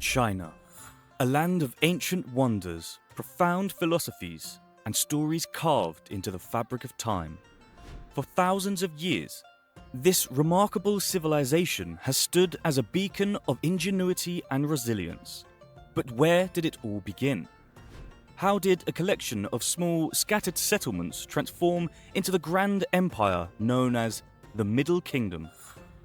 China, a land of ancient wonders, profound philosophies, and stories carved into the fabric of time. For thousands of years, this remarkable civilization has stood as a beacon of ingenuity and resilience. But where did it all begin? How did a collection of small, scattered settlements transform into the grand empire known as the Middle Kingdom?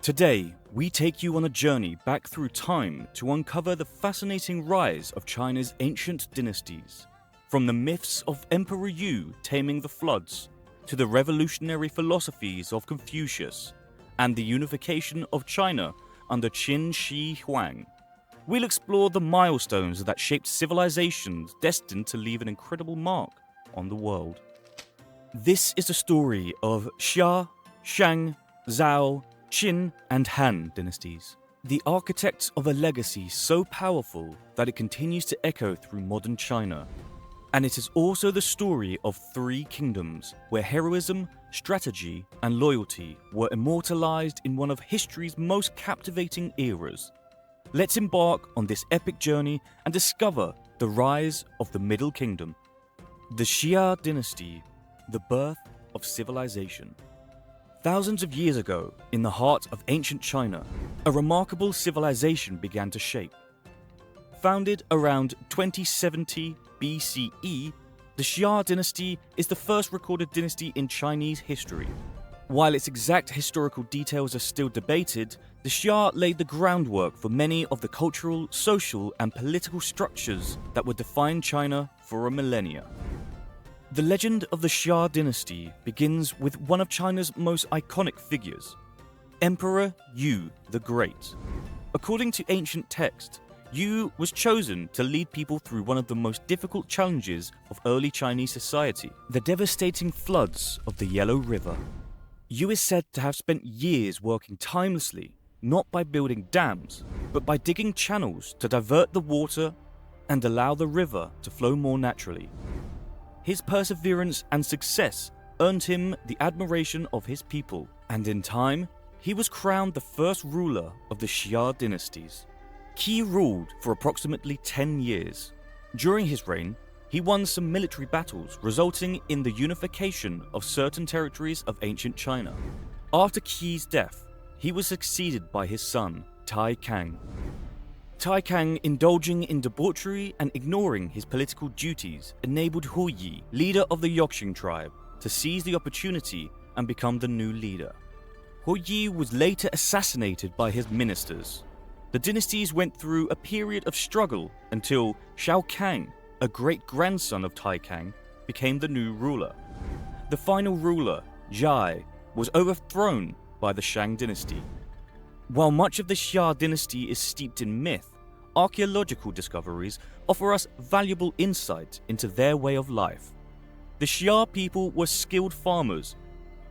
Today, we take you on a journey back through time to uncover the fascinating rise of China's ancient dynasties. From the myths of Emperor Yu taming the floods, to the revolutionary philosophies of Confucius, and the unification of China under Qin Shi Huang. We'll explore the milestones that shaped civilizations destined to leave an incredible mark on the world. This is the story of Xia, Shang, Zhou, Qin, and Han dynasties, the architects of a legacy so powerful that it continues to echo through modern China. And it is also the story of three kingdoms where heroism, strategy, and loyalty were immortalized in one of history's most captivating eras. Let's embark on this epic journey and discover the rise of the Middle Kingdom. The Xia dynasty, the birth of civilization. Thousands of years ago, in the heart of ancient China, a remarkable civilization began to shape. Founded around 2070 BCE, the Xia dynasty is the first recorded dynasty in Chinese history. While its exact historical details are still debated, the Xia laid the groundwork for many of the cultural, social, and political structures that would define China for a millennia. The legend of the Xia dynasty begins with one of China's most iconic figures, Emperor Yu the Great. According to ancient texts, Yu was chosen to lead people through one of the most difficult challenges of early Chinese society, the devastating floods of the Yellow River. Yu is said to have spent years working tirelessly, not by building dams, but by digging channels to divert the water and allow the river to flow more naturally. His perseverance and success earned him the admiration of his people, and in time, he was crowned the first ruler of the Xia dynasties. Qi ruled for approximately 10 years. During his reign, he won some military battles, resulting in the unification of certain territories of ancient China. After Qi's death, he was succeeded by his son, Tai Kang. Tai Kang, indulging in debauchery and ignoring his political duties, enabled Hu Yi, leader of the Yoqing tribe, to seize the opportunity and become the new leader. Hu Yi was later assassinated by his ministers. The dynasties went through a period of struggle until Shao Kang, a great-grandson of Tai Kang, became the new ruler. The final ruler, Zhai, was overthrown by the Shang dynasty. While much of the Xia dynasty is steeped in myth, archaeological discoveries offer us valuable insight into their way of life. The Xia people were skilled farmers,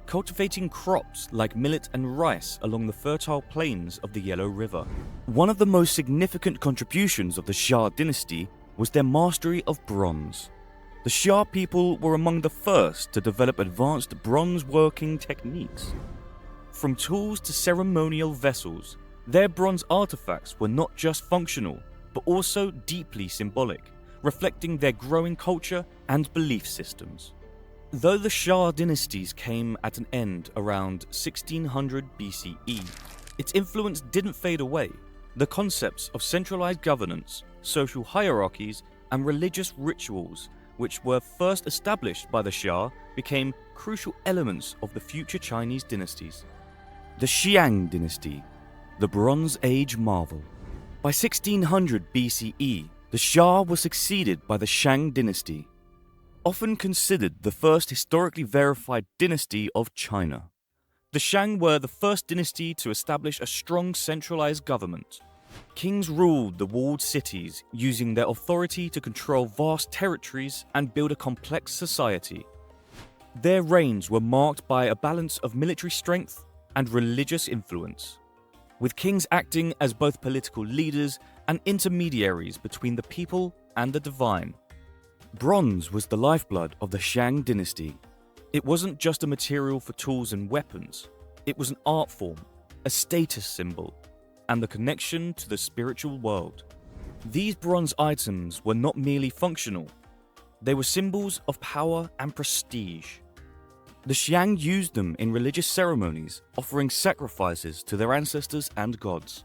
cultivating crops like millet and rice along the fertile plains of the Yellow River. One of the most significant contributions of the Xia dynasty was their mastery of bronze. The Xia people were among the first to develop advanced bronze working techniques. From tools to ceremonial vessels, their bronze artifacts were not just functional, but also deeply symbolic, reflecting their growing culture and belief systems. Though the Xia dynasties came at an end around 1600 BCE, its influence didn't fade away. The concepts of centralized governance, social hierarchies, and religious rituals, which were first established by the Xia, became crucial elements of the future Chinese dynasties. The Shang dynasty, the Bronze Age marvel. By 1600 BCE, the Xia was succeeded by the Shang dynasty, often considered the first historically verified dynasty of China. The Shang were the first dynasty to establish a strong centralized government. Kings ruled the walled cities, using their authority to control vast territories and build a complex society. Their reigns were marked by a balance of military strength and religious influence, with kings acting as both political leaders and intermediaries between the people and the divine. Bronze was the lifeblood of the Shang dynasty. It wasn't just a material for tools and weapons. It was an art form, a status symbol, and the connection to the spiritual world. These bronze items were not merely functional, they were symbols of power and prestige. The Shang used them in religious ceremonies, offering sacrifices to their ancestors and gods.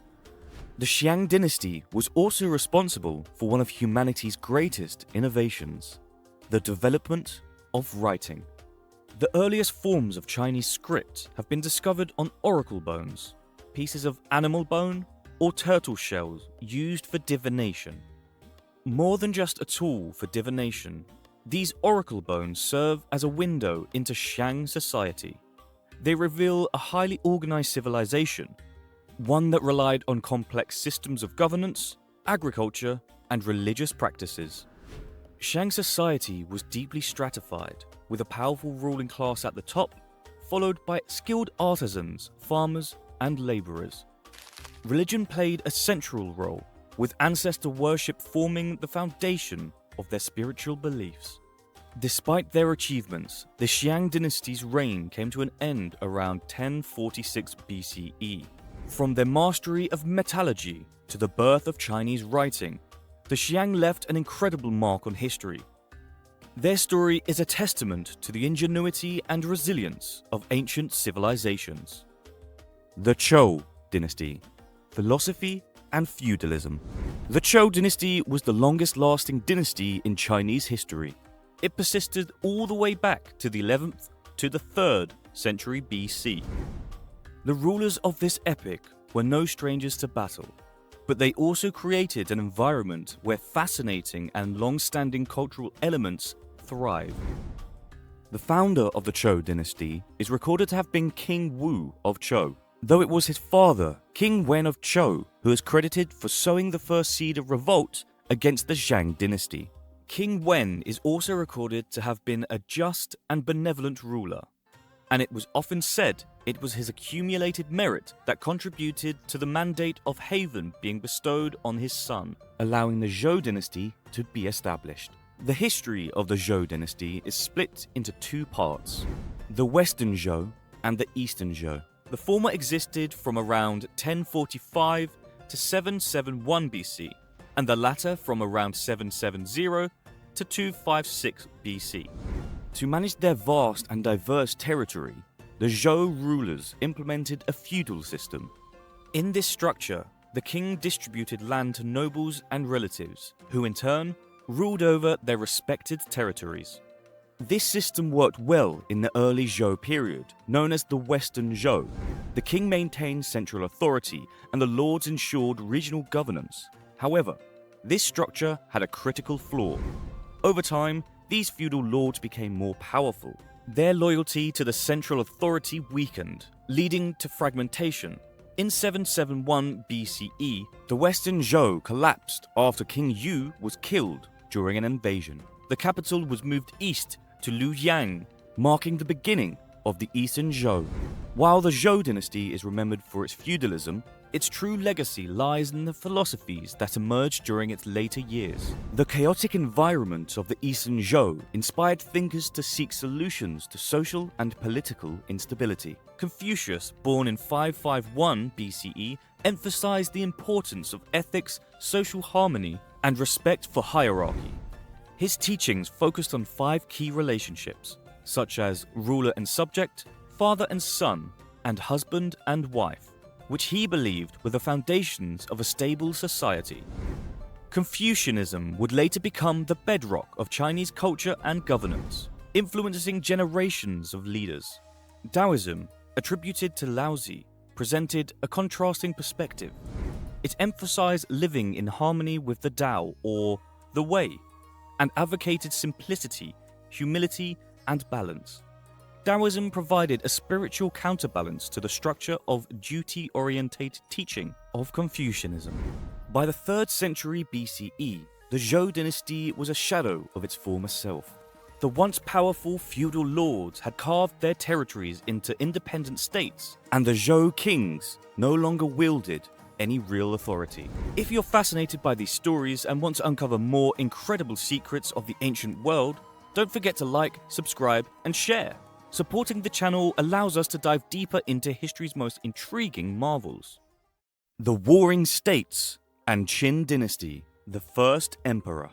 The Shang dynasty was also responsible for one of humanity's greatest innovations, the development of writing. The earliest forms of Chinese script have been discovered on oracle bones, pieces of animal bone, or turtle shells used for divination. More than just a tool for divination, these oracle bones serve as a window into Shang society. They reveal a highly organized civilization, one that relied on complex systems of governance, agriculture, and religious practices. Shang society was deeply stratified, with a powerful ruling class at the top, followed by skilled artisans, farmers, and laborers. Religion played a central role, with ancestor worship forming the foundation of their spiritual beliefs. Despite their achievements, the Shang dynasty's reign came to an end around 1046 BCE. From their mastery of metallurgy to the birth of Chinese writing, the Shang left an incredible mark on history. Their story is a testament to the ingenuity and resilience of ancient civilizations. The Zhou dynasty, philosophy and feudalism. The Zhou dynasty was the longest-lasting dynasty in Chinese history. It persisted all the way back to the 11th to the 3rd century BC. The rulers of this epoch were no strangers to battle, but they also created an environment where fascinating and long-standing cultural elements thrive. The founder of the Zhou dynasty is recorded to have been King Wu of Zhou, though it was his father, King Wen of Zhou, who is credited for sowing the first seed of revolt against the Shang dynasty. King Wen is also recorded to have been a just and benevolent ruler, and it was often said it was his accumulated merit that contributed to the mandate of Haven being bestowed on his son, allowing the Zhou dynasty to be established. The history of the Zhou dynasty is split into two parts, the Western Zhou and the Eastern Zhou. The former existed from around 1045 to 771 BC, and the latter from around 770 to 256 BC. To manage their vast and diverse territory, the Zhou rulers implemented a feudal system. In this structure, the king distributed land to nobles and relatives, who in turn ruled over their respected territories. This system worked well in the early Zhou period, known as the Western Zhou. The king maintained central authority and the lords ensured regional governance. However, this structure had a critical flaw. Over time, these feudal lords became more powerful. Their loyalty to the central authority weakened, leading to fragmentation. In 771 BCE, the Western Zhou collapsed after King Yu was killed during an invasion. The capital was moved east to Luoyang, marking the beginning of the Eastern Zhou. While the Zhou dynasty is remembered for its feudalism, its true legacy lies in the philosophies that emerged during its later years. The chaotic environment of the Eastern Zhou inspired thinkers to seek solutions to social and political instability. Confucius, born in 551 BCE, emphasized the importance of ethics, social harmony, and respect for hierarchy. His teachings focused on 5 key relationships, such as ruler and subject, father and son, and husband and wife, which he believed were the foundations of a stable society. Confucianism would later become the bedrock of Chinese culture and governance, influencing generations of leaders. Taoism, attributed to Laozi, presented a contrasting perspective. It emphasized living in harmony with the Tao, or the Way, and advocated simplicity, humility, and balance. Taoism provided a spiritual counterbalance to the structure of duty-oriented teaching of Confucianism. By the 3rd century BCE, the Zhou dynasty was a shadow of its former self. The once powerful feudal lords had carved their territories into independent states, and the Zhou kings no longer wielded any real authority. If you're fascinated by these stories and want to uncover more incredible secrets of the ancient world, don't forget to like, subscribe, and share. Supporting the channel allows us to dive deeper into history's most intriguing marvels. The Warring States and Qin Dynasty. The first emperor.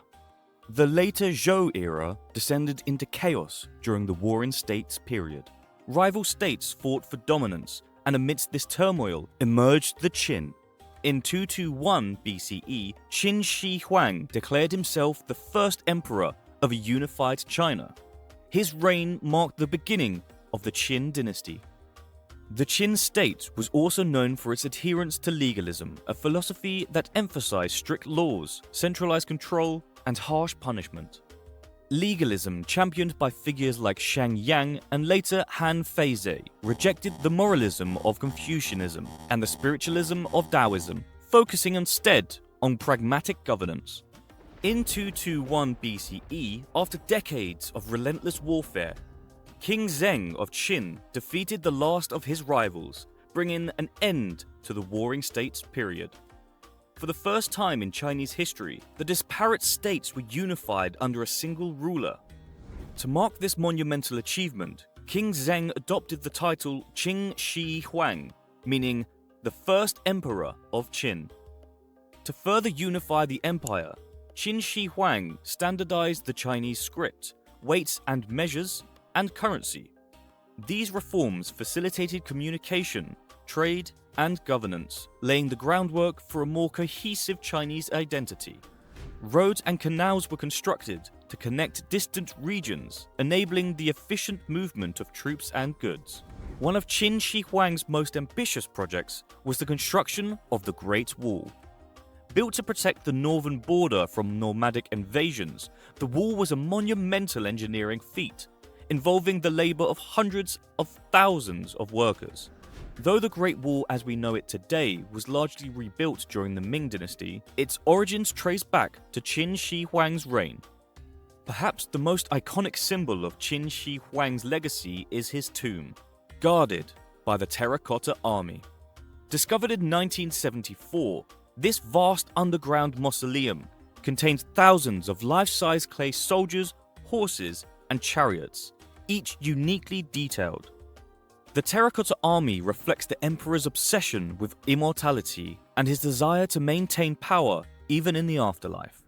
The later Zhou era descended into chaos during the Warring States period. Rival states fought for dominance, and amidst this turmoil emerged the Qin. In 221 BCE, Qin Shi Huang declared himself the first emperor of a unified China. His reign marked the beginning of the Qin dynasty. The Qin state was also known for its adherence to legalism, a philosophy that emphasized strict laws, centralized control, and harsh punishment. Legalism, championed by figures like Shang and later Han Feize, rejected the moralism of Confucianism and the spiritualism of Taoism, focusing instead on pragmatic governance. In 221 BCE, after decades of relentless warfare, King Zheng of Qin defeated the last of his rivals, bringing an end to the Warring States period. For the first time in Chinese history, the disparate states were unified under a single ruler. To mark this monumental achievement, King Zheng adopted the title Qin Shi Huang, meaning the first emperor of Qin. To further unify the empire, Qin Shi Huang standardized the Chinese script, weights and measures, and currency. These reforms facilitated communication, trade, and governance, laying the groundwork for a more cohesive Chinese identity. Roads and canals were constructed to connect distant regions, enabling the efficient movement of troops and goods. One of Qin Shi Huang's most ambitious projects was the construction of the Great Wall. Built to protect the northern border from nomadic invasions, the wall was a monumental engineering feat, involving the labor of hundreds of thousands of workers. Though the Great Wall as we know it today was largely rebuilt during the Ming Dynasty, its origins trace back to Qin Shi Huang's reign. Perhaps the most iconic symbol of Qin Shi Huang's legacy is his tomb, guarded by the Terracotta Army. Discovered in 1974, this vast underground mausoleum contains thousands of life-size clay soldiers, horses, and chariots, each uniquely detailed. The Terracotta Army reflects the emperor's obsession with immortality and his desire to maintain power even in the afterlife.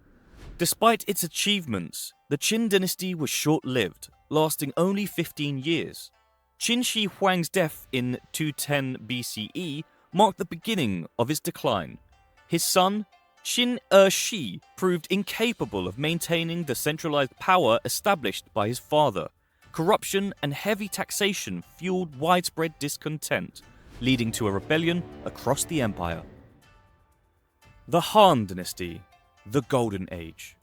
Despite its achievements, the Qin dynasty was short-lived, lasting only 15 years. Qin Shi Huang's death in 210 BCE marked the beginning of its decline. His son, Qin Shi, proved incapable of maintaining the centralized power established by his father. Corruption and heavy taxation fueled widespread discontent, leading to a rebellion across the empire. The Han Dynasty, the Golden Age.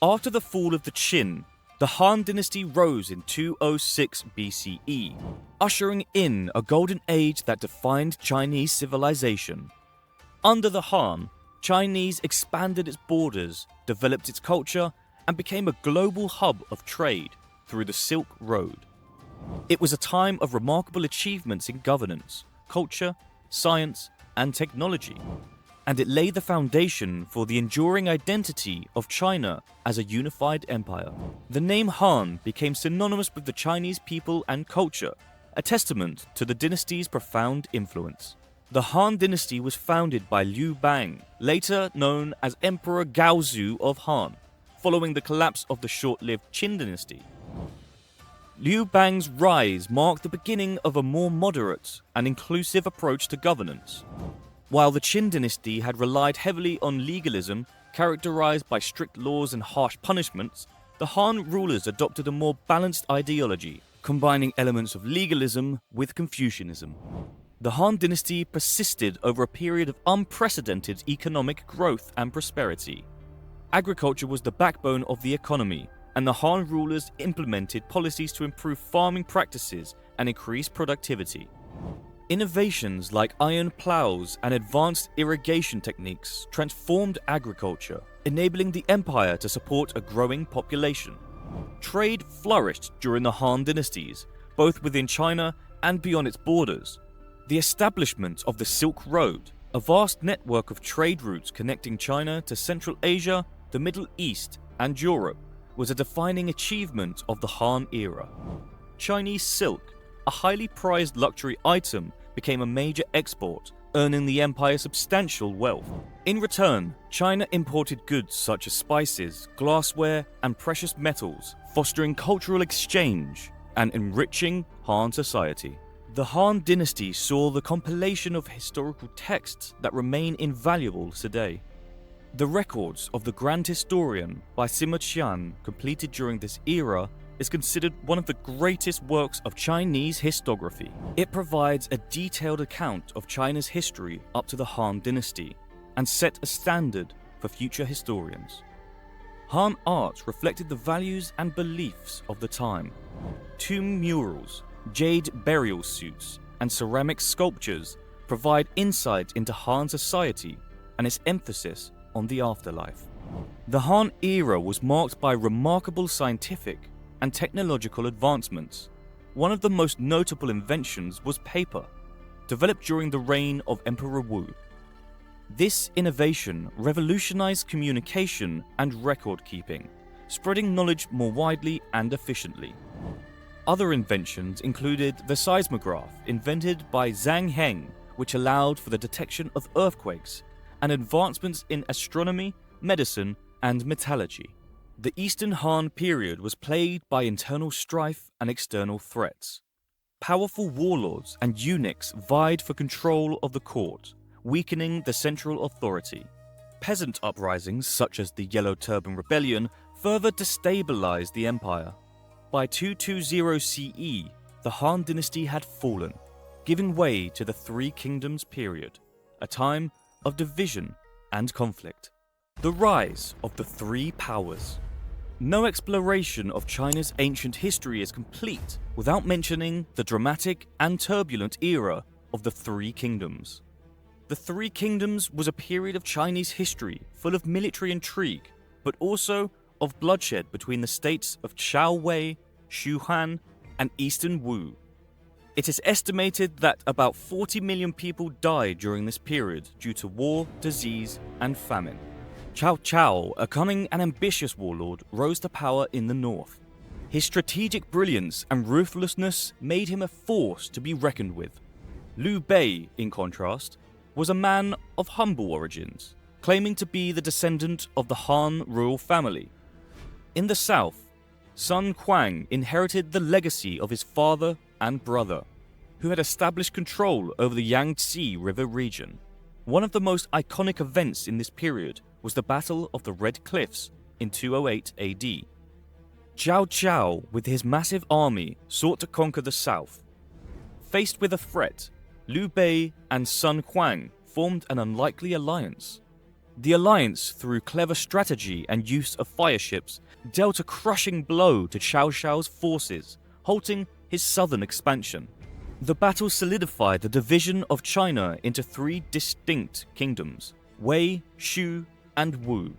After the fall of the Qin, the Han Dynasty rose in 206 BCE, ushering in a golden age that defined Chinese civilization. Under the Han, Chinese expanded its borders, developed its culture, and became a global hub of trade through the Silk Road. It was a time of remarkable achievements in governance, culture, science, and technology, and it laid the foundation for the enduring identity of China as a unified empire. The name Han became synonymous with the Chinese people and culture, a testament to the dynasty's profound influence. The Han Dynasty was founded by Liu Bang, later known as Emperor Gaozu of Han, following the collapse of the short-lived Qin Dynasty. Liu Bang's rise marked the beginning of a more moderate and inclusive approach to governance. While the Qin Dynasty had relied heavily on legalism, characterized by strict laws and harsh punishments, the Han rulers adopted a more balanced ideology, combining elements of legalism with Confucianism. The Han Dynasty persisted over a period of unprecedented economic growth and prosperity. Agriculture was the backbone of the economy, and the Han rulers implemented policies to improve farming practices and increase productivity. Innovations like iron plows and advanced irrigation techniques transformed agriculture, enabling the empire to support a growing population. Trade flourished during the Han dynasties, both within China and beyond its borders. The establishment of the Silk Road, a vast network of trade routes connecting China to Central Asia, the Middle East, and Europe, was a defining achievement of the Han era. Chinese silk, a highly prized luxury item, became a major export, earning the empire substantial wealth. In return, China imported goods such as spices, glassware, and precious metals, fostering cultural exchange and enriching Han society. The Han Dynasty saw the compilation of historical texts that remain invaluable today. The records of the Grand Historian by Sima Qian, completed during this era, is considered one of the greatest works of Chinese historiography. It provides a detailed account of China's history up to the Han Dynasty and set a standard for future historians. Han art reflected the values and beliefs of the time. Tomb murals, jade burial suits, and ceramic sculptures provide insight into Han society and its emphasis on the afterlife. The Han era was marked by remarkable scientific and technological advancements. One of the most notable inventions was paper, developed during the reign of Emperor Wu. This innovation revolutionized communication and record keeping, spreading knowledge more widely and efficiently. Other inventions included the seismograph, invented by Zhang Heng, which allowed for the detection of earthquakes, and advancements in astronomy, medicine, and metallurgy. The Eastern Han period was plagued by internal strife and external threats. Powerful warlords and eunuchs vied for control of the court, weakening the central authority. Peasant uprisings such as the Yellow Turban Rebellion further destabilized the empire. By 220 CE, the Han Dynasty had fallen, giving way to the Three Kingdoms period, a time of division and conflict. The rise of the Three Powers. No exploration of China's ancient history is complete without mentioning the dramatic and turbulent era of the Three Kingdoms. The Three Kingdoms was a period of Chinese history full of military intrigue, but also of bloodshed between the states of Chao Wei, Shu Han, and Eastern Wu. It is estimated that about 40 million people died during this period due to war, disease, and famine. Cao Cao, a cunning and ambitious warlord, rose to power in the north. His strategic brilliance and ruthlessness made him a force to be reckoned with. Liu Bei, in contrast, was a man of humble origins, claiming to be the descendant of the Han royal family. In the south, Sun Quan inherited the legacy of his father and brother, who had established control over the Yangtze River region. One of the most iconic events in this period was the Battle of the Red Cliffs in 208 AD. Zhao Zhao, with his massive army, sought to conquer the south. Faced with a threat, Liu Bei and Sun Quan formed an unlikely alliance. The alliance, through clever strategy and use of fire ships, dealt a crushing blow to Cao Cao's forces, halting his southern expansion. The battle solidified the division of China into three distinct kingdoms: Wei, Shu, and Wu.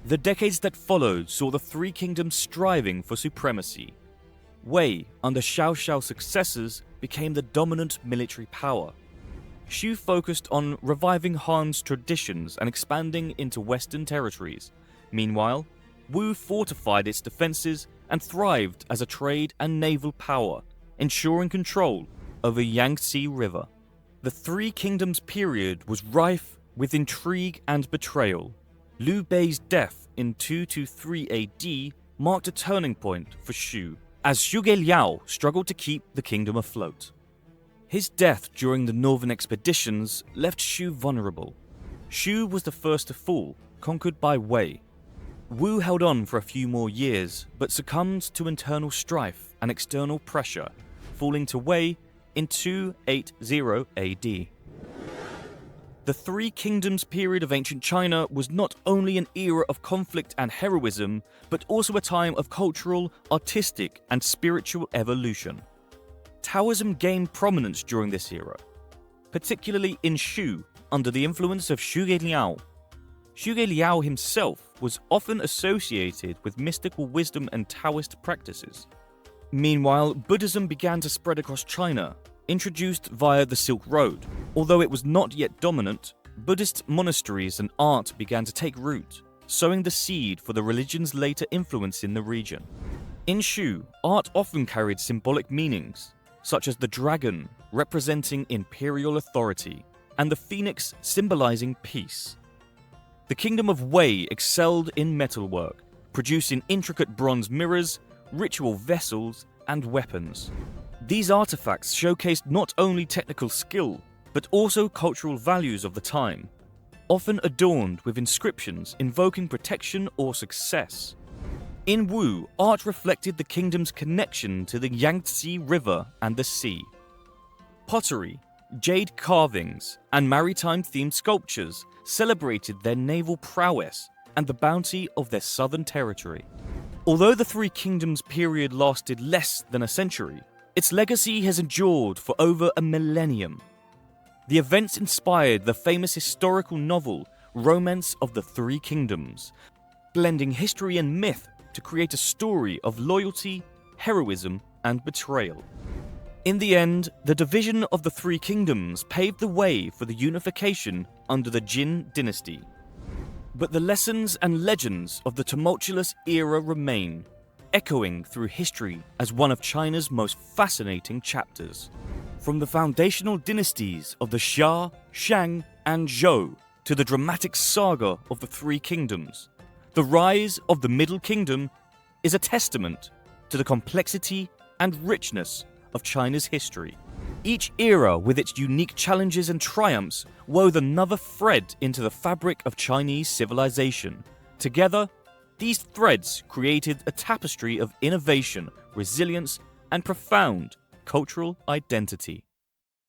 The decades that followed saw the three kingdoms striving for supremacy. Wei, under Cao Cao's successors, became the dominant military power. Shu focused on reviving Han's traditions and expanding into western territories. Meanwhile, Wu fortified its defenses and thrived as a trade and naval power, ensuring control over Yangtze River. The Three Kingdoms period was rife with intrigue and betrayal. Liu Bei's death in 223 AD marked a turning point for Shu, as Zhuge Liao struggled to keep the kingdom afloat. His death during the northern expeditions left Shu vulnerable. Shu was the first to fall, conquered by Wei. Wu held on for a few more years, but succumbed to internal strife and external pressure, falling to Wei in 280 AD. The Three Kingdoms period of ancient China was not only an era of conflict and heroism, but also a time of cultural, artistic, and spiritual evolution. Taoism gained prominence during this era, particularly in Shu, under the influence of Zhuge Liao. Zhuge Liao himself was often associated with mystical wisdom and Taoist practices. Meanwhile, Buddhism began to spread across China, introduced via the Silk Road. Although it was not yet dominant, Buddhist monasteries and art began to take root, sowing the seed for the religion's later influence in the region. In Shu, art often carried symbolic meanings, such as the dragon representing imperial authority, and the phoenix symbolizing peace. The kingdom of Wei excelled in metalwork, producing intricate bronze mirrors, ritual vessels, and weapons. These artifacts showcased not only technical skill, but also cultural values of the time, often adorned with inscriptions invoking protection or success. In Wu, art reflected the kingdom's connection to the Yangtze River and the sea. Pottery, jade carvings, and maritime-themed sculptures celebrated their naval prowess and the bounty of their southern territory. Although the Three Kingdoms period lasted less than a century, its legacy has endured for over a millennium. The events inspired the famous historical novel Romance of the Three Kingdoms, blending history and myth to create a story of loyalty, heroism, and betrayal. In the end, the division of the Three Kingdoms paved the way for the unification under the Jin dynasty. But the lessons and legends of the tumultuous era remain, echoing through history as one of China's most fascinating chapters. From the foundational dynasties of the Xia, Shang, and Zhou to the dramatic saga of the Three Kingdoms, the rise of the Middle Kingdom is a testament to the complexity and richness of China's history. Each era, with its unique challenges and triumphs, wove another thread into the fabric of Chinese civilization. Together, these threads created a tapestry of innovation, resilience, and profound cultural identity.